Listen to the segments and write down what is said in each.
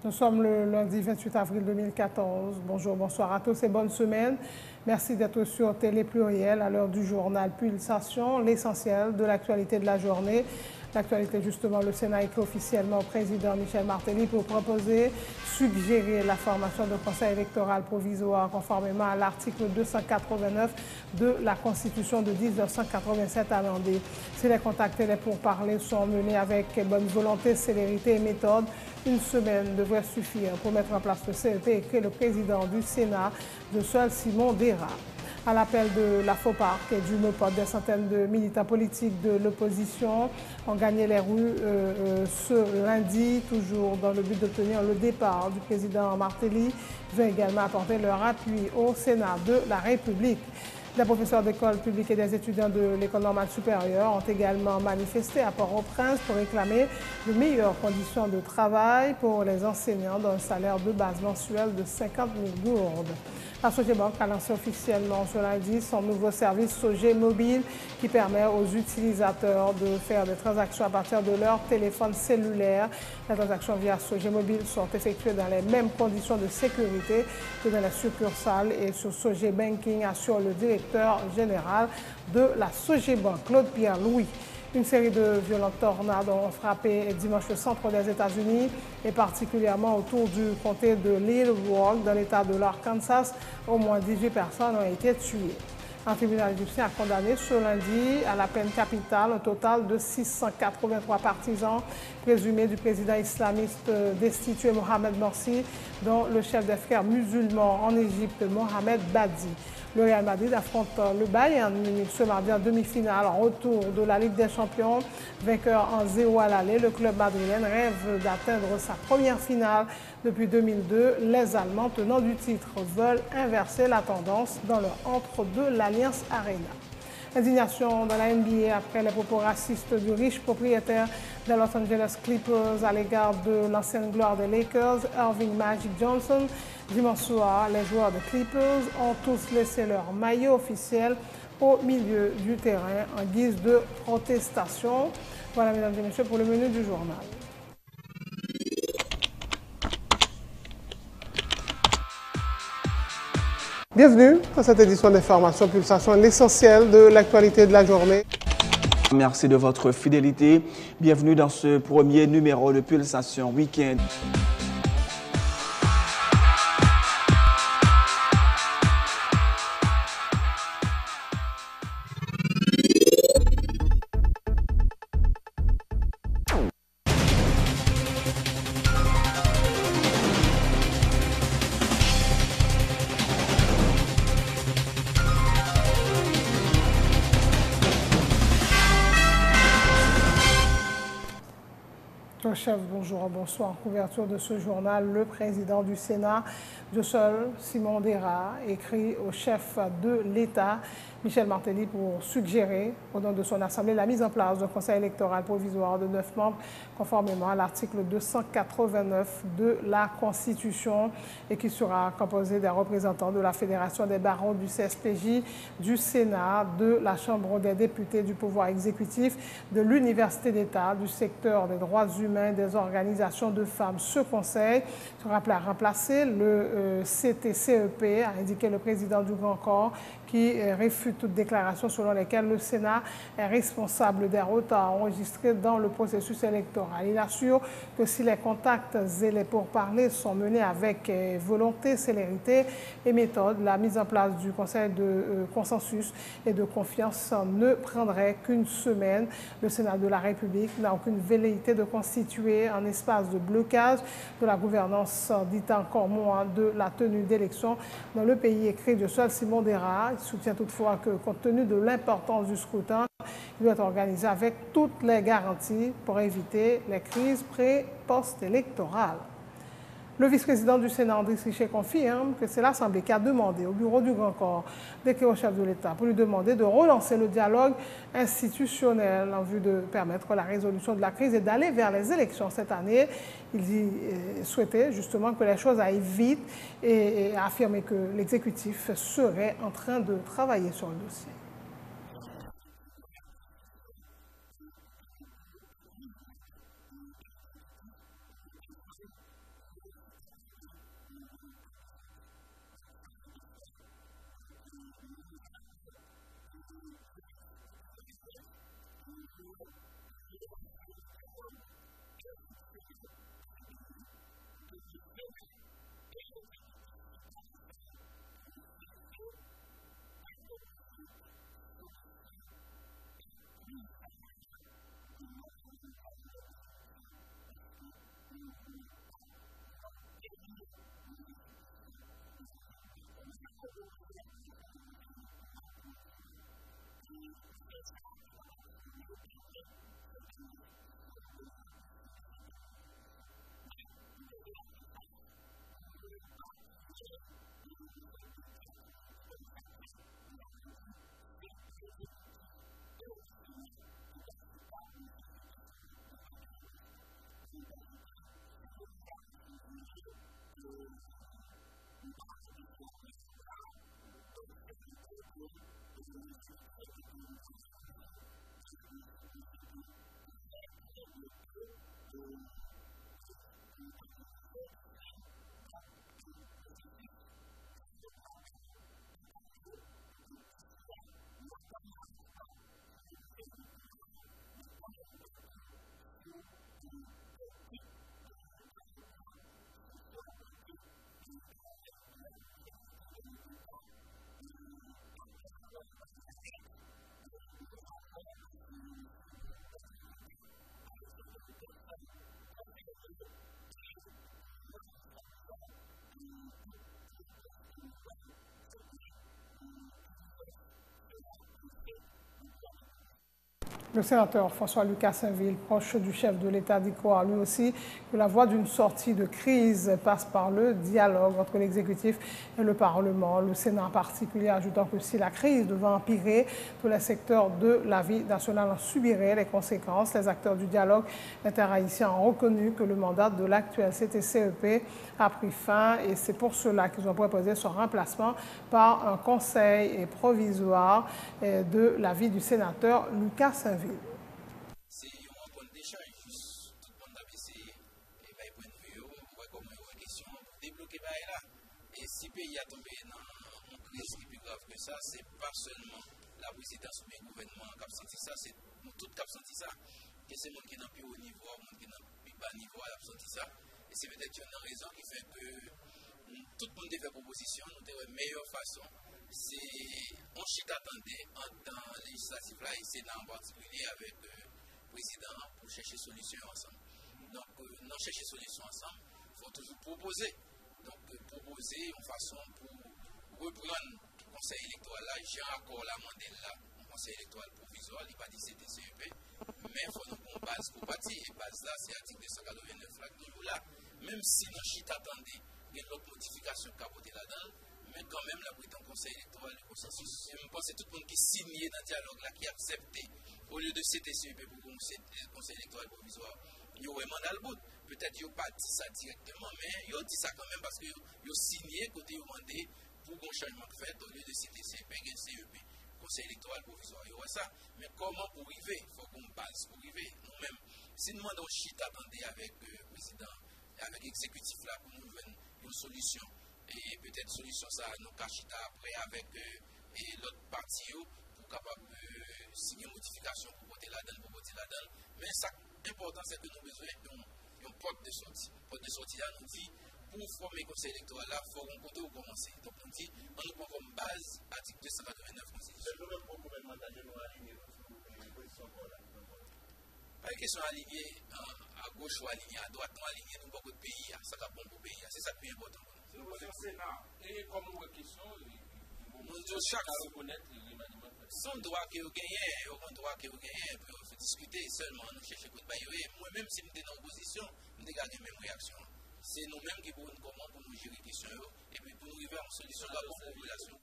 Nous sommes le lundi 28 avril 2014. Bonjour, bonsoir à tous et bonne semaine. Merci d'être sur Télé Pluriel à l'heure du journal Pulsation, l'essentiel de l'actualité de la journée. L'actualité, justement, le Sénat écrit officiellement au président Michel Martelly pour suggérer la formation d'un conseil électoral provisoire conformément à l'article 289 de la Constitution de 1987 amendée. Si les contacts et les pourparlers sont menés avec bonne volonté, célérité et méthode, une semaine devrait suffire pour mettre en place le CEP, écrit le président du Sénat, de seul Simon Dera. À l'appel de la FOPARC et du MEPOD, des centaines de militants politiques de l'opposition ont gagné les rues ce lundi, toujours dans le but d'obtenir le départ du président Martelly. Ils ont également apporté leur appui au Sénat de la République. Des professeurs d'école publique et des étudiants de l'école normale supérieure ont également manifesté à Port-au-Prince pour réclamer de meilleures conditions de travail pour les enseignants d'un salaire de base mensuel de 50 000 gourdes. La Sogebank a lancé officiellement ce lundi son nouveau service Sogé Mobile qui permet aux utilisateurs de faire des transactions à partir de leur téléphone cellulaire. Les transactions via Sogé Mobile sont effectuées dans les mêmes conditions de sécurité que dans les succursales et sur Sogé Banking, assure le directeur général de la Sogebank, Claude Pierre-Louis. Une série de violentes tornades ont frappé dimanche le centre des États-Unis et particulièrement autour du comté de Little Rock dans l'État de l'Arkansas. Au moins 18 personnes ont été tuées. Un tribunal égyptien a condamné ce lundi à la peine capitale un total de 683 partisans présumés du président islamiste destitué Mohamed Morsi, dont le chef des frères musulmans en Égypte, Mohamed Badi. Le Real Madrid affronte le Bayern Munich ce mardi en demi-finale en retour de la Ligue des Champions. Vainqueur en 0 à l'aller, le club madrilène rêve d'atteindre sa première finale depuis 2002. Les Allemands tenants du titre veulent inverser la tendance dans leur entre de l'Alliance Arena. Indignation dans la NBA après les propos racistes du riche propriétaire des Los Angeles Clippers à l'égard de l'ancienne gloire des Lakers, Irving Magic Johnson. Dimanche soir, les joueurs des Clippers ont tous laissé leur maillot officiel au milieu du terrain en guise de protestation. Voilà, mesdames et messieurs, pour le menu du journal. Bienvenue dans cette édition d'Information Pulsation, l'essentiel de l'actualité de la journée. Merci de votre fidélité. Bienvenue dans ce premier numéro de Pulsation Week-end. Chef, bonjour, bonsoir. En couverture de ce journal, le président du Sénat, de seul Simon Dera, écrit au chef de l'État, Michel Martelly, pour suggérer, au nom de son Assemblée, la mise en place d'un conseil électoral provisoire de 9 membres, conformément à l'article 289 de la Constitution, et qui sera composé des représentants de la Fédération des barreaux du CSPJ, du Sénat, de la Chambre des députés, du pouvoir exécutif, de l'Université d'État, du secteur des droits humains, des organisations de femmes. Ce conseil sera appelé à remplacer le CTCEP, a indiqué le président du Grand Corps, qui réfute toute déclaration selon laquelle le Sénat est responsable des retards enregistrés dans le processus électoral. Il assure que si les contacts et les pourparlers sont menés avec volonté, célérité et méthode, la mise en place du Conseil de consensus et de confiance ne prendrait qu'une semaine. Le Sénat de la République n'a aucune velléité de constituer un espace de blocage de la gouvernance, dit encore moins de la tenue d'élections dans le pays, écrit de seul Simon Dera. Il soutient toutefois que, compte tenu de l'importance du scrutin, il doit être organisé avec toutes les garanties pour éviter les crises pré-post-électorales. Le vice-président du Sénat, André Richet, confirme que c'est l'Assemblée qui a demandé au bureau du Grand Corps d'écrire au chef de l'État pour lui demander de relancer le dialogue institutionnel en vue de permettre la résolution de la crise et d'aller vers les élections cette année. Il souhaitait justement que les choses aillent vite et a affirmé que l'exécutif serait en train de travailler sur le dossier. Le sénateur François-Lucas Saint-Ville, proche du chef de l'État, dit croire lui aussi que la voie d'une sortie de crise passe par le dialogue entre l'exécutif et le Parlement. Le Sénat en particulier ajoutant que si la crise devait empirer, tous les secteurs de la vie nationale en subiraient les conséquences. Les acteurs du dialogue interhaïtien ont reconnu que le mandat de l'actuel CTCEP a pris fin et c'est pour cela qu'ils ont proposé son remplacement par un conseil provisoire de l'avis du sénateur Lucas Saint-Ville. C'est un point d'échange, juste tout le monde a baissé et bah, point de vue, on voit comment il y a une question pour débloquer là. Et si le pays a tombé dans une crise qui est plus grave que ça, c'est pas seulement la présidence ou le gouvernement qui a senti ça, c'est nous tous qui avons senti ça. Que c'est le monde qui est dans le plus haut niveau, le monde qui est dans le plus bas niveau qui a senti ça. Et c'est peut-être une raison qui fait que tout le monde a fait proposition, nous avons une meilleure façon. C'est on chita attendait en temps législatif là, et c'est en particulier avec le président pour chercher solution ensemble. Donc, nous chercher solution ensemble, il faut toujours proposer. Donc, proposer une façon pour reprendre le conseil électoral là. J'ai encore la mandelle là, le conseil électoral provisoire, il n'est pas dit CTCEP, mais il faut nous une base pour bâtir. Et base là, c'est l'article 289 là, toujours là. Même si nous chita attendait, il y a une autre modification qui a voté là-dedans. Mais quand même, la prise en conseil électoral, le consensus, je pense que c'est tout le monde qui signe dans le dialogue, là, qui a accepté, au lieu de CTCEP pour le conseil électoral provisoire, il y aurait mandat le bout. Peut-être qu'il n'a pas dit ça directement, mais il a dit ça quand même parce qu'il a signé côté demandé pour un changement fait au lieu de CTCEP et CEP, conseil électoral provisoire. Il y aurait ça. Mais comment pour arriver? Il faut qu'on base pour arriver. Nous-mêmes, si nous demandons chit attendez avec le président, avec l'exécutif là, pour nous donner une solution. Et peut-être solution ça nous cachita après avec l'autre parti pour capable signer une modification pour voter là-dedans, mais ça important c'est que nous avons besoin d'une porte de sortie. Porte de sortie là nous dit pour former le conseil électoral là, il faut qu'on côté où commencer. Donc on dit on nous prend comme base article 289 constitution. C'est le même pour gouvernement de nous aligner une position pour la. Pas une question alignée à gauche ou alignée à droite, non alignée dans beaucoup de pays, ça va bon pour le pays, c'est ça le plus important. Et comme une question, nous devons chaque reconnaître les remaniements. Son droit que vous gagnez, aucun droit que vous gagnez, pour discuter seulement, nous chercher coup de bailler. Moi-même, si nous sommes dans l'opposition, nous avons la même réaction. C'est nous-mêmes qui pouvons comment pour nous gérer les questions et puis pour nous arriver à une solution de la population.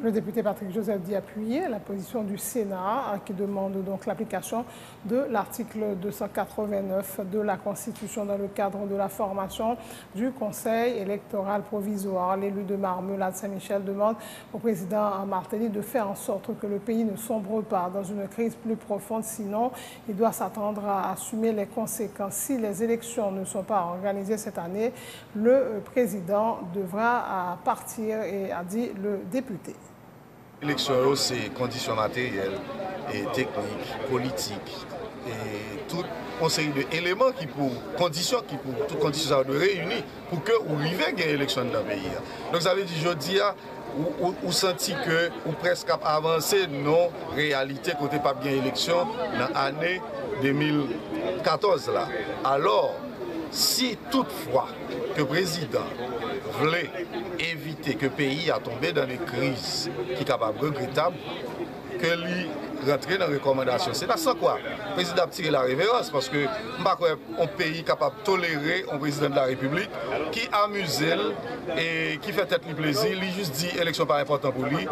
Le député Patrick Joseph dit appuyer la position du Sénat qui demande donc l'application de l'article 289 de la Constitution dans le cadre de la formation du Conseil électoral provisoire. L'élu de Marmelade Saint-Michel demande au président Martelly de faire en sorte que le pays ne sombre pas dans une crise plus profonde, sinon il doit s'attendre à assumer les conséquences. Si les élections ne sont pas organisées cette année, le président devra partir, et a dit le député. L'élection, c'est conditions matérielles et techniques, politiques et tout un série d'éléments qui pour conditions qui pour toutes conditions de réunir pour que vous arriviez à gagner l'élection dans le pays. Donc ça veut dire je dis ou senti que ou presque avancé non réalité côté pas gagner élection dans l'année 2014 là. Alors si toutefois que le président voulait éviter que le pays a tombé dans des crises qui sont capables regrettables, que lui rentrer dans les recommandations. C'est là sans quoi le président a tiré la révérence parce que un pays capable de tolérer un président de la République qui amuse et qui fait tête lui plaisir, lui juste dit élection pas important pour lui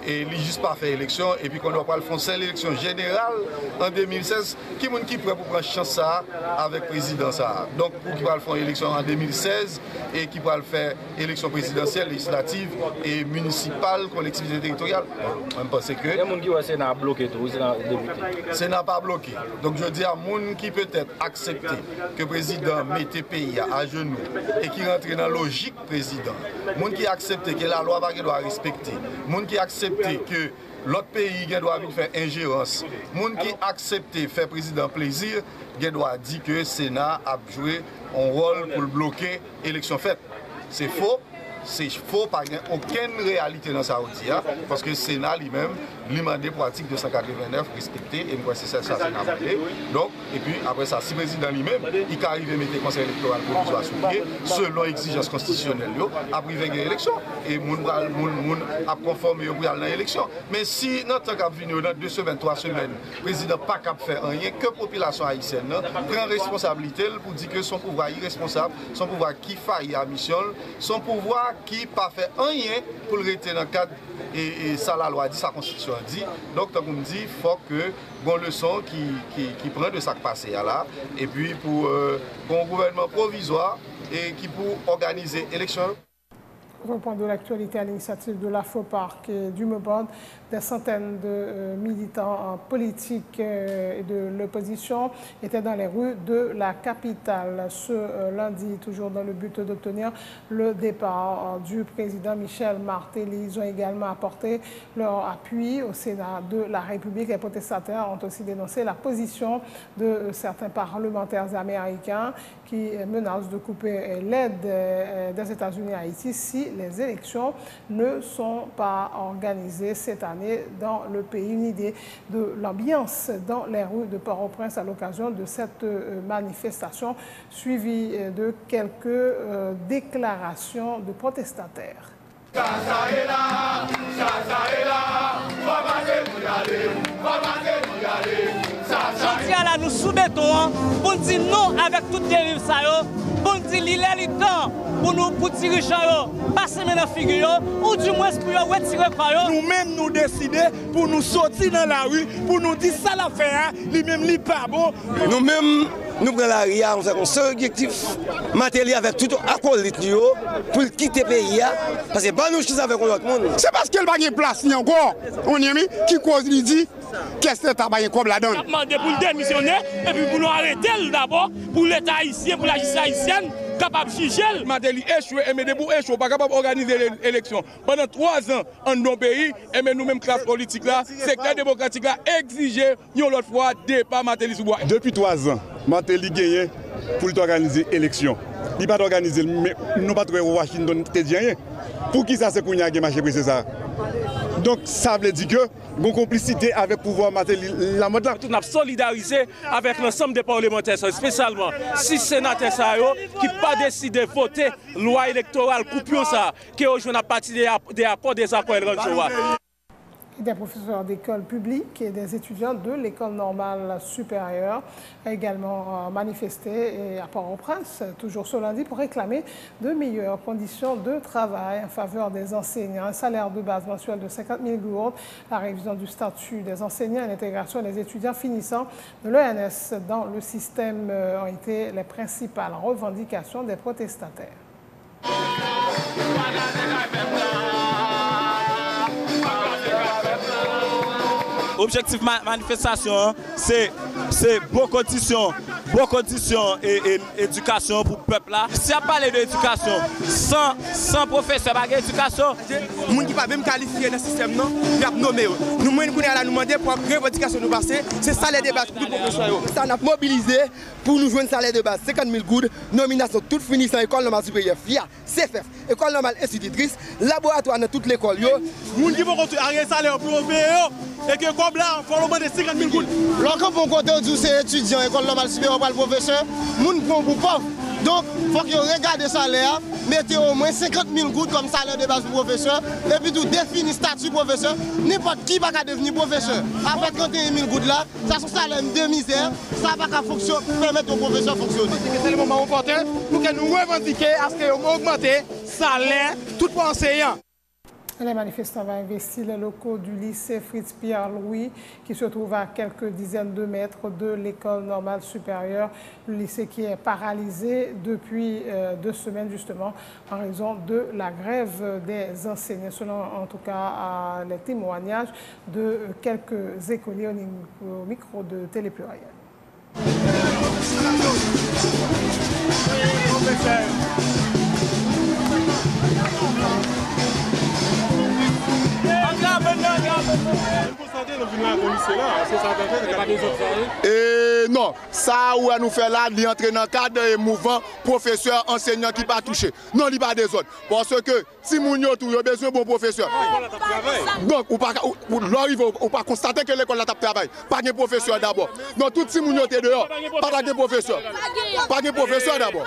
et lui juste pas fait élection et puis qu'on doit pas le faire l'élection générale en 2016 qui est prêt pour prendre chance ça avec le président ça. Donc pour qui va le faire élection en 2016 et qui va le faire élection présidentielle, législative et municipale, collectivité territoriale. On pense que Sénat bloqué tout, Sénat pas bloqué. Donc je dis à moun qui peut-être accepter que le président mette le pays à genoux et qui rentre dans la logique président. Moun qui accepte que la loi doit respecter. Moun qui accepte que l'autre pays doit faire ingérence. Moun qui accepte faire président plaisir, doit dire que le Sénat a joué un rôle pour bloquer l'élection faite. C'est faux. C'est faux, pas aucune réalité dans Saoudi, parce que le Sénat lui-même, l'imandé pour l'article 289 respecté, et moi c'est ça, ça c'est appelé. Donc, et puis après ça, si le président lui-même, il peut arriver à mettre le conseil électoral provisoire sur pied, selon l'exigence constitutionnelle, après il va gagner l'élection, et moun a conformé pour aller dans l'élection. Mais si dans le temps qu'a venu, dans 2 semaines, 3 semaines, le président n'a pas capable de faire rien, que la population haïtienne prend responsabilité pour dire que son pouvoir est irresponsable, son pouvoir qui faillit à la mission, son pouvoir qui n'a pas fait rien pour le rester dans le cadre et ça la loi dit, sa constitution dit. Donc comme on dit, il faut que bon leçon qui prend de ça qui passé là et puis pour un gouvernement provisoire et qui pour organiser l'élection. Au point de l'actualité à l'initiative de l'Afroparc et du Moband, des centaines de militants politiques et de l'opposition étaient dans les rues de la capitale ce lundi, toujours dans le but d'obtenir le départ du président Michel Martelly. Ils ont également apporté leur appui au Sénat de la République. Les protestataires ont aussi dénoncé la position de certains parlementaires américains qui menacent de couper l'aide des États-Unis à Haïti si les élections ne sont pas organisées cette année dans le pays. Une idée de l'ambiance dans les rues de Port-au-Prince à l'occasion de cette manifestation suivie de quelques déclarations de protestataires. Là, nous soumettons pour dire non avec toute dérive ça, pour dire qu'il est le temps pour nous pour tirer charo, passer dans la figure ou du moins pour retirer quoi. Nous-mêmes nous décider pour nous sortir dans la rue, pour nous dire ça l'affaire, lui-même lui pas bon. Nous-mêmes nous prenons la RIA, nous avons un seul objectif, Martelly avec tout acolyte pour quitter le pays, parce que pas nous qui avec l'autre monde. C'est parce qu'elle n'a pas de place encore, on y a mis, qui cause lui dit, qu'est-ce que tu as comme la donne. On a demandé pour le démissionner, et puis pour nous arrêter d'abord, pour l'État haïtien, pour la justice haïtienne, capable de juger. Martelly échoué, et mais pour échouer, pas capable d'organiser l'élection. Pendant 3 ans, en nos pays, et mais nous-mêmes, classe politique là, secteur démocratique là, exiger, une autre fois, départ Martelly sous bois. Depuis 3 ans, Martelly gagne pour organiser l'élection. Il n'a pas organisé, mais nous pas trouvé Washington te dit rien. Pour qui ça c'est qu'on y a marché pour ça? Donc ça veut dire que une complicité avec le pouvoir Martelly, la mode là. Nous avons solidarisé avec l'ensemble des parlementaires, spécialement 6 sénateurs qui n'ont pas décidé de voter la loi électorale coupure ça, qui aujourd'hui a parti des accords des accords. Des professeurs d'école publique et des étudiants de l'école normale supérieure ont également manifesté à Port-au-Prince, toujours ce lundi, pour réclamer de meilleures conditions de travail en faveur des enseignants, un salaire de base mensuel de 50 000 gourdes, la révision du statut des enseignants et l'intégration des étudiants finissant de l'ENS dans le système ont été les principales revendications des protestataires. objectif manifestation, c'est bonne condition et éducation pour le peuple là. Si on parle d'éducation, sans professeur, pas d'éducation, les gens qui ne sont pas même qualifiés dans le système, non, ils ont nommé. Nous, nous demander pour une revendication nous passer, c'est ça les débats pour les professeurs. Ça a mobilisé pour nous jouer un salaire de base, 50 000 gouttes, nomination toute finie sans école normale supérieure, FIA, CFF, école normale institutrice, laboratoire dans toute l'école. Les gens qui vont arrêter ça pour et que comme là, il faut demander 50 000 gouttes. Lorsqu'on prend côté où c'est étudiant, école normale supérieure, pour le professeur, nous prenons pour pauvre. Donc, il faut que vous regardez le salaire, mettez au moins 50 000 gouttes comme salaire de base pour professeur, et puis tout définir statut professeur. N'importe qui va devenir professeur. Après 31 000 gouttes là, ça c'est un salaire de misère, ça va permettre aux professeurs de fonctionner. C'est le moment opportun pour que nous revendiquions à ce qu'on augmente le salaire tout pour enseignants. Les manifestants vont investir les locaux du lycée Fritz Pierre-Louis qui se trouve à quelques dizaines de mètres de l'école normale supérieure. Le lycée qui est paralysé depuis 2 semaines justement en raison de la grève des enseignants. Selon en tout cas les témoignages de quelques écoliers au micro de Télé Pluriel. Non, ça où nous fait là, il entre dans le cadre mouvement professeur, enseignant qui pas touché. Non, il n'y a pas des autres. Parce que si nous avons besoin de bon professeur, donc on ne pas constater que l'école a travail. Pas de professeur d'abord. Non, tout si nous sommes dehors, pas de professeur. Pas de professeur d'abord.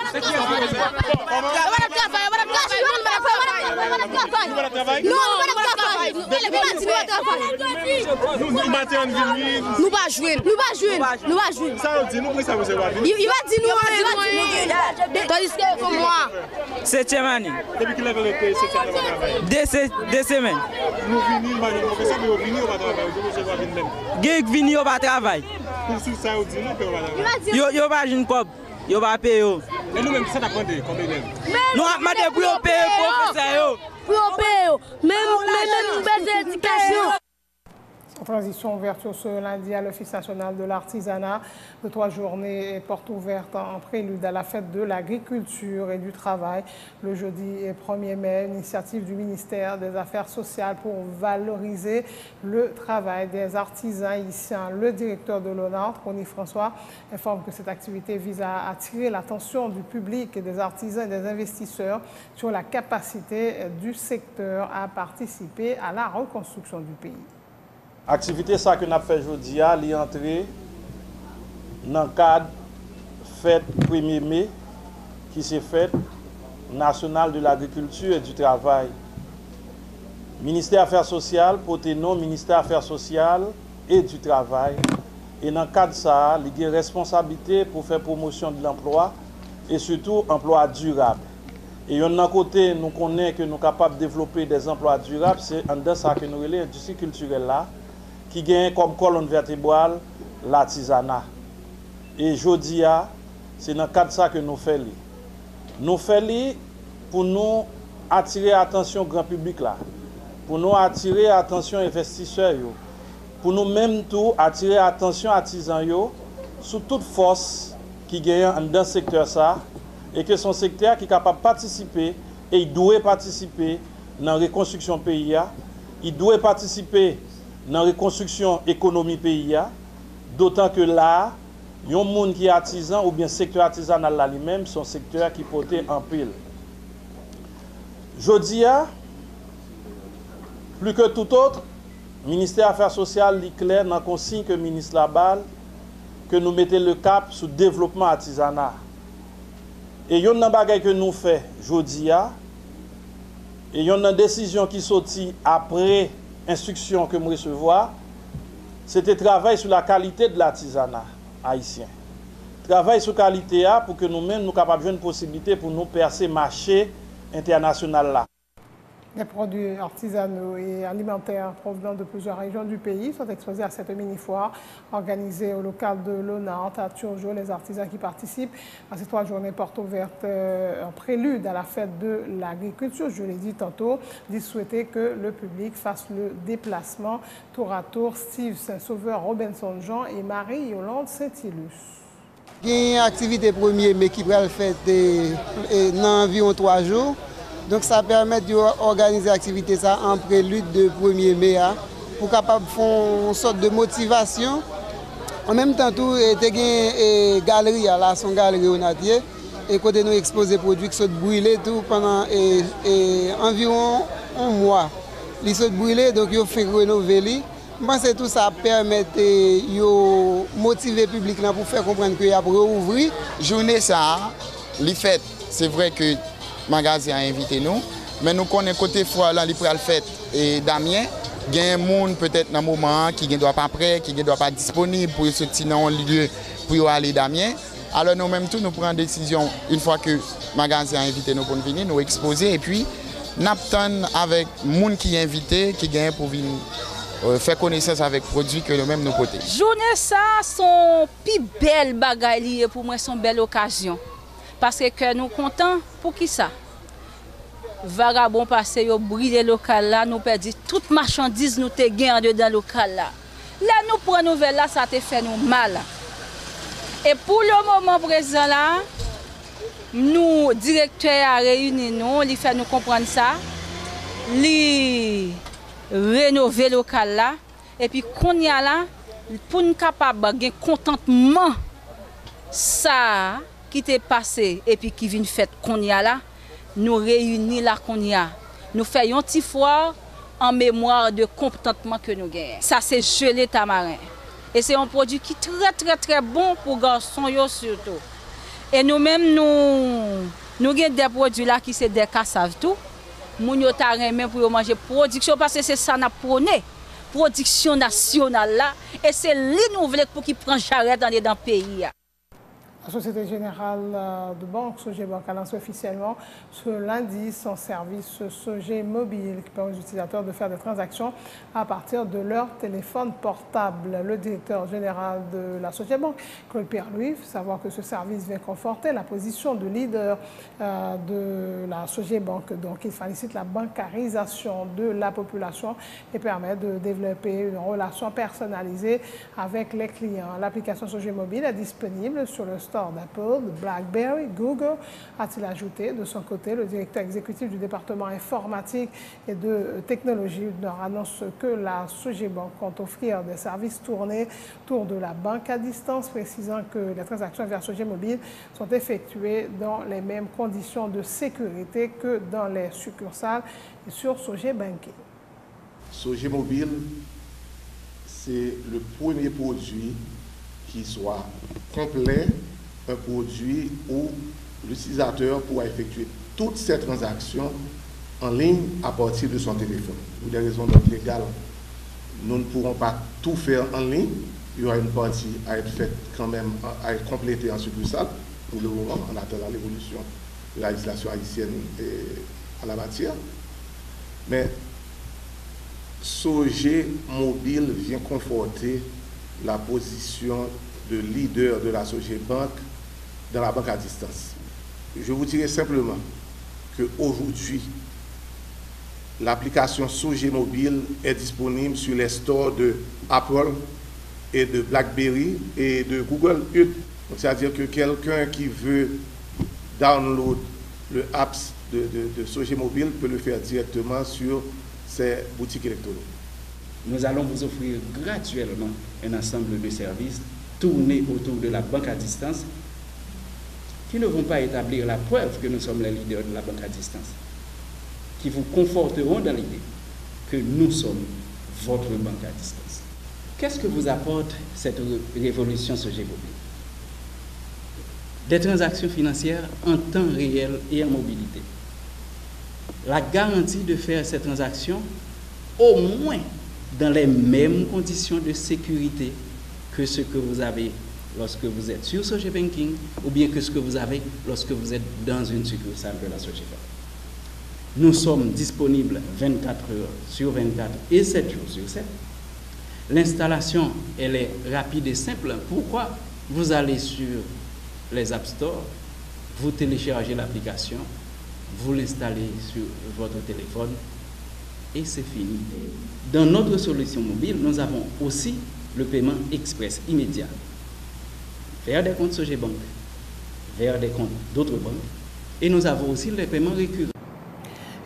Nous pas jouer. Ça dit nous ça vous va dire. Il va dire nous. Tandis que pour moi 7e année. Depuis qu'il a été 7e année. 2 semaines. Nous venons professeur nous venir au travail, vous va venir même. Gek vini au travail. Pour ça dit nous que va. Yo pas jeune cob. Yo pas payer. Et nous même ça t'apprendre combien d'élèves. Nous demandé pour payer professeur. Pour payer. Même une belle éducation. En transition, ouverture ce lundi à l'Office national de l'artisanat de 3 journées et portes ouvertes en prélude à la fête de l'agriculture et du travail. Le jeudi 1er mai, initiative du ministère des Affaires sociales pour valoriser le travail des artisans haïtiens. Le directeur de l'ONART, Ronnie François, informe que cette activité vise à attirer l'attention du public et des artisans et des investisseurs sur la capacité du secteur à participer à la reconstruction du pays. Activité ça que nous avons fait aujourd'hui, elle est entrée dans le cadre fête 1er mai qui s'est faite nationale de l'agriculture et du travail. Ministère des Affaires sociales, porté nom Ministère des Affaires sociales et du travail. Et dans le cadre de ça, il y a une responsabilité pour faire promotion de l'emploi et surtout emploi durable. Et d'un côté, nous connaissons que nous sommes capables de développer des emplois durables, c'est en ça que nous avons l'industrie culturelle là, qui gagne comme colonne vertébrale l'artisanat. Et aujourd'hui, c'est dans le cadre de ça que nous faisons. Nous faisons pour nous attirer l'attention du grand public là, pour nous attirer l'attention investisseurs, pour nous même tout attirer l'attention artisans sous toute force qui gagne dans ce secteur ça, et que son secteur qui est capable de participer, et il doit participer dans la reconstruction pays, il doit participer dans la reconstruction économie pays, d'autant que là, il y a un monde qui est artisan ou bien secteur artisanal là lui-même, son secteur qui porte en pile. Je dis, plus que tout autre, le ministère des Affaires sociales est clair dans la consigne que le ministre Labal, que nous mettons le cap sur le développement artisanal. Et il y a une bagaille que nous faisons aujourd'hui, et il y a une décision qui sortit après instruction que nous recevons, c'était travail sur la qualité de l'artisanat haïtien. Travail sur la qualité pour que nous-mêmes nous capables de une possibilité pour nous percer le marché international là. Des produits artisanaux et alimentaires provenant de plusieurs régions du pays sont exposés à cette mini-foire organisée au local de l'ONANT à Turgeau. Les artisans qui participent à ces 3 journées portes ouvertes en prélude à la fête de l'agriculture, je l'ai dit tantôt, disent souhaiter que le public fasse le déplacement tour à tour. Steve Saint-Sauveur, Robinson Jean et Marie-Yolande Saint-Ilus. Il y a une activité 1er mai qui va le faire dans environ 3 jours. Donc ça permet d'organiser l'activité en prélude de 1er mai pour capable faire une sorte de motivation. En même temps, il y a une galerie, là, son galerie au Natier, et côté nous exposer produits qui sont brûlés tout pendant environ 1 mois. Ils sont brûlés, donc ils ont fait rénover. Je pense que tout ça permet de motiver le public pour faire comprendre qu'il y a rouvrir. Journée ça, les fêtes, c'est vrai que le magasin a invité nous, mais nous connaissons côté fois là, les fêtes et Damien, il y a un monde peut-être dans un moment qui ne doit pas prêt, qui ne doit pas disponible pour sortir dans un lieu pour aller Damien. Alors nous-mêmes tout nous prenons décision une fois que le magasin a invité nous pour venir, nous exposer et puis nous attendons avec les gens qui sont invités, qui gagnent pour venir faire connaissance avec les produits que nous-mêmes nous portons. Journée ça, son plus belle bagaille pour moi, son belle occasion. Parce que nous sommes contents pour qui ça? Vagabond passé, yo brûlé le local là, nous perdons toute marchandise nous te gagné dans le local là. Là nous prenons nouvelle là, ça te fait nous mal. Et pour le moment présent là, nous directeur a réuni nous, il fait nous comprendre ça, li rénover le local là et puis qu'on y a là pour nous capable de contentement ça qui t'est passé et puis qui vient fait qu'on y a là, nous réunissons là qu'on y a. Nous faisons un petit foire en mémoire de contentement que nous gagnons. Ça c'est gelé tamarin. Et c'est un produit qui est très bon pour les garçons surtout. Et nous-mêmes, nous avons des produits là qui sont des cassaves tout. Nous avons pour manger production parce que c'est ça nous prôné. Production nationale là. Et c'est l'innové pour qui prend charrette dans le pays. La Société Générale de Banque, Sogebank, a lancé officiellement ce lundi son service Sogé Mobile qui permet aux utilisateurs de faire des transactions à partir de leur téléphone portable. Le directeur général de la Sogebank, Claude Pierre-Louis, fait savoir que ce service vient conforter la position de leader de la Sogebank. Donc, il félicite la bancarisation de la population et permet de développer une relation personnalisée avec les clients. L'application Sogé Mobile est disponible sur le store d'Apple, de BlackBerry, Google, a-t-il ajouté. De son côté, le directeur exécutif du département informatique et de technologie Nord annonce que la Sogebank compte offrir des services tournés autour de la banque à distance, précisant que les transactions vers Sogé Mobile sont effectuées dans les mêmes conditions de sécurité que dans les succursales et sur Sogé Banking. Sogé Mobile, c'est le premier produit qui soit complet, un produit où l'utilisateur pourra effectuer toutes ses transactions en ligne à partir de son téléphone. Pour des raisons légales, nous ne pourrons pas tout faire en ligne. Il y aura une partie à être faite quand même, à être complétée en succursale pour le moment, en attendant l'évolution de la législation haïtienne en la matière. Mais Sogé Mobile vient conforter la position de leader de la Sogebank dans la banque à distance. Je vous dirais simplement qu'aujourd'hui, l'application Sogé Mobile est disponible sur les stores de Apple et de BlackBerry et de Google. C'est-à-dire que quelqu'un qui veut download le apps de Sogé Mobile peut le faire directement sur ses boutiques électroniques. Nous allons vous offrir gratuitement un ensemble de services tournés autour de la banque à distance qui ne vont pas établir la preuve que nous sommes les leaders de la banque à distance, qui vous conforteront dans l'idée que nous sommes votre banque à distance. Qu'est-ce que vous apporte cette révolution Sogé Mobile? Des transactions financières en temps réel et en mobilité. La garantie de faire ces transactions au moins dans les mêmes conditions de sécurité que ce que vous avez lorsque vous êtes sur Sogé Banking ou bien que ce que vous avez lorsque vous êtes dans une succursale de la Sogebank. Nous sommes disponibles 24 heures sur 24 et 7 jours sur 7. L'installation, elle est rapide et simple. Pourquoi? Vous allez sur les App Store, vous téléchargez l'application, vous l'installez sur votre téléphone et c'est fini. Dans notre solution mobile, nous avons aussi le paiement express immédiat vers des comptes Sogebank, vers des comptes d'autres banques et nous avons aussi les paiements récurrents.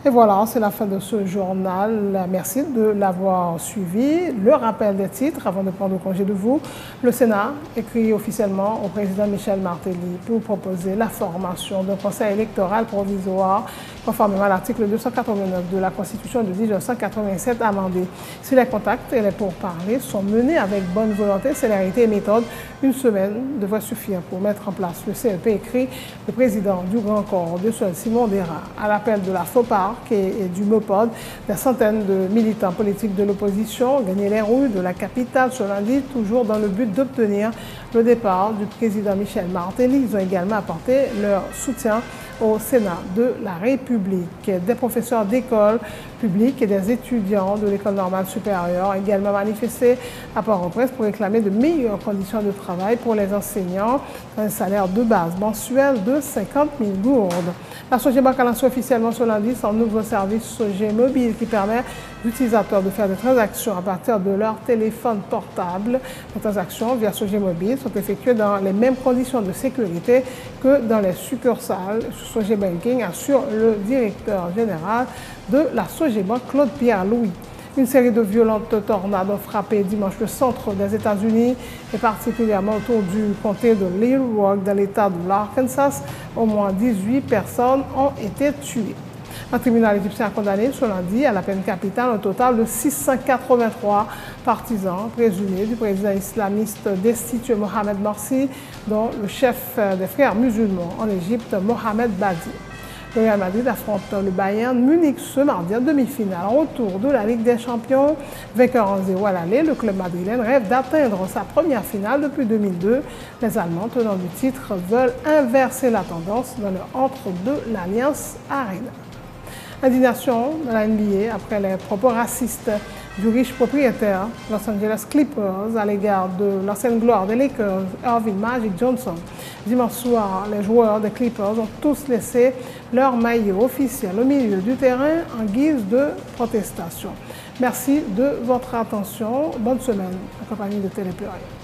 Et voilà, c'est la fin de ce journal. Merci de l'avoir suivi. Le rappel des titres avant de prendre congé de vous. Le Sénat écrit officiellement au président Michel Martelly pour proposer la formation d'un conseil électoral provisoire conformément à l'article 289 de la Constitution de 1987 amendée. Si les contacts et les pourparlers sont menés avec bonne volonté, célérité et méthode, une semaine devrait suffire pour mettre en place le CEP, écrit le président du Grand Corps de Simon Dera. À l'appel de la FOPARC et du MOPOD, des centaines de militants politiques de l'opposition ont gagné les rues de la capitale ce lundi, toujours dans le but d'obtenir le départ du président Michel Martelly. Ils ont également apporté leur soutien au Sénat de la République. Des professeurs d'école publique et des étudiants de l'école normale supérieure ont également manifesté à Port-au-Prince pour réclamer de meilleures conditions de travail pour les enseignants, un salaire de base mensuel de 50 000 gourdes. La Sogebank a lancé officiellement ce lundi son nouveau service Sogé Mobile qui permet aux utilisateurs de faire des transactions à partir de leur téléphone portable. Les transactions via Sogé Mobile sont effectuées dans les mêmes conditions de sécurité que dans les succursales. Sogé Banking assure le directeur général de la Sogebank, Claude Pierre-Louis. Une série de violentes tornades ont frappé dimanche le centre des États-Unis et particulièrement autour du comté de Little Rock dans l'État de l'Arkansas. Au moins 18 personnes ont été tuées. Un tribunal égyptien a condamné ce lundi à la peine capitale un total de 683 partisans présumés du président islamiste destitué Mohamed Morsi, dont le chef des frères musulmans en Égypte, Mohamed Badi. Le Real Madrid affronte le Bayern Munich ce mardi en demi-finale. En retour de la Ligue des Champions, vainqueur 1-0 à l'aller, le club madrilène rêve d'atteindre sa première finale depuis 2002. Les Allemands, tenants du titre, veulent inverser la tendance dans le antre de l'Alliance Arena. Indignation de la NBA après les propos racistes du riche propriétaire Los Angeles Clippers à l'égard de l'ancienne gloire des Lakers, Earvin Magic Johnson. Dimanche soir, les joueurs des Clippers ont tous laissé leur maillot officiel au milieu du terrain en guise de protestation. Merci de votre attention. Bonne semaine en compagnie de Télé Pluriel.